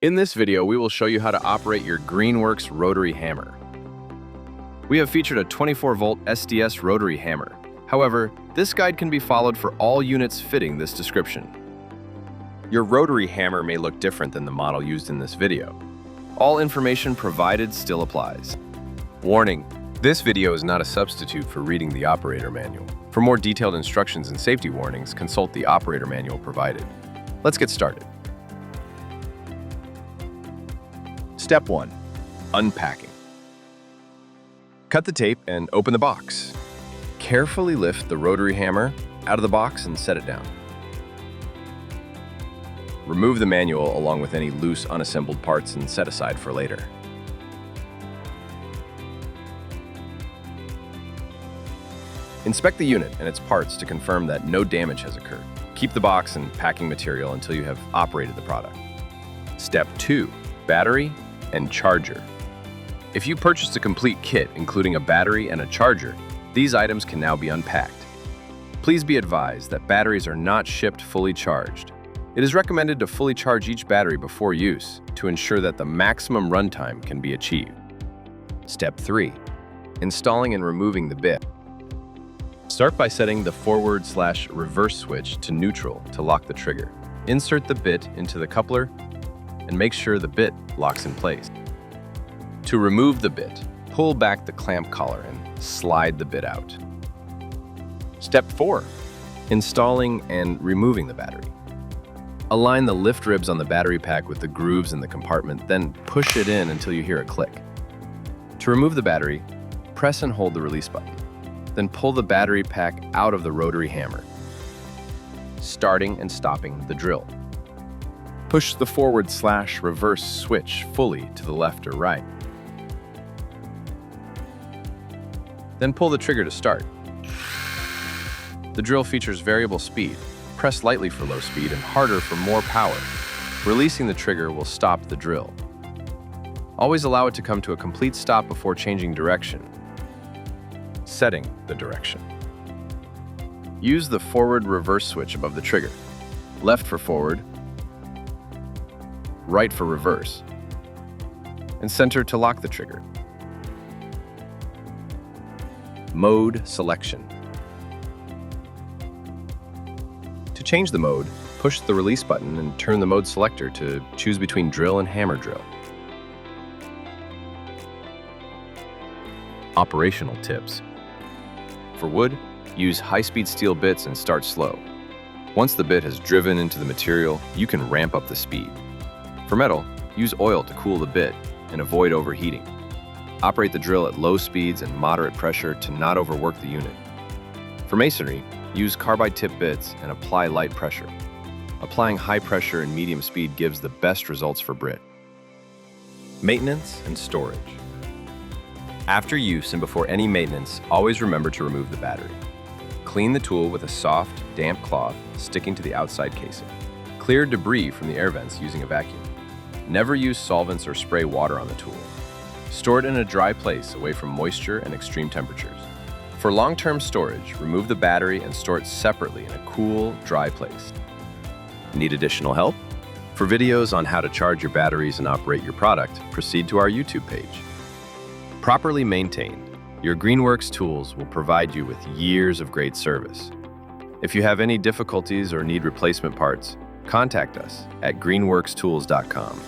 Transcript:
In this video, we will show you how to operate your Greenworks rotary hammer. We have featured a 24-volt SDS rotary hammer. However, this guide can be followed for all units fitting this description. Your rotary hammer may look different than the model used in this video. All information provided still applies. Warning: this video is not a substitute for reading the operator manual. For more detailed instructions and safety warnings, consult the operator manual provided. Let's get started. Step 1. Unpacking. Cut the tape and open the box. Carefully lift the rotary hammer out of the box and set it down. Remove the manual along with any loose, unassembled parts and set aside for later. Inspect the unit and its parts to confirm that no damage has occurred. Keep the box and packing material until you have operated the product. Step 2. Battery and charger. If you purchased a complete kit, including a battery and a charger, these items can now be unpacked. Please be advised that batteries are not shipped fully charged. It is recommended to fully charge each battery before use to ensure that the maximum runtime can be achieved. Step 3. Installing and removing the bit. Start by setting the forward/reverse switch to neutral to lock the trigger. Insert the bit into the coupler and make sure the bit locks in place. To remove the bit, pull back the clamp collar and slide the bit out. Step 4. Installing and removing the battery. Align the lift ribs on the battery pack with the grooves in the compartment, then push it in until you hear a click. To remove the battery, press and hold the release button. Then pull the battery pack out of the rotary hammer, starting and stopping the drill. Push the forward/reverse switch fully to the left or right. Then pull the trigger to start. The drill features variable speed. Press lightly for low speed and harder for more power. Releasing the trigger will stop the drill. Always allow it to come to a complete stop before changing direction. Setting the direction. Use the forward/reverse switch above the trigger. Left for forward, right for reverse, and center to lock the trigger. Mode selection. To change the mode, push the release button and turn the mode selector to choose between drill and hammer drill. Operational tips. For wood, use high-speed steel bits and start slow. Once the bit has driven into the material, you can ramp up the speed. For metal, use oil to cool the bit and avoid overheating. Operate the drill at low speeds and moderate pressure to not overwork the unit. For masonry, use carbide tip bits and apply light pressure. Applying high pressure and medium speed gives the best results for Brit. Maintenance and storage. After use and before any maintenance, always remember to remove the battery. Clean the tool with a soft, damp cloth sticking to the outside casing. Clear debris from the air vents using a vacuum. Never use solvents or spray water on the tool. Store it in a dry place away from moisture and extreme temperatures. For long-term storage, remove the battery and store it separately in a cool, dry place. Need additional help? For videos on how to charge your batteries and operate your product, proceed to our YouTube page. Properly maintained, your Greenworks tools will provide you with years of great service. If you have any difficulties or need replacement parts, contact us at greenworkstools.com.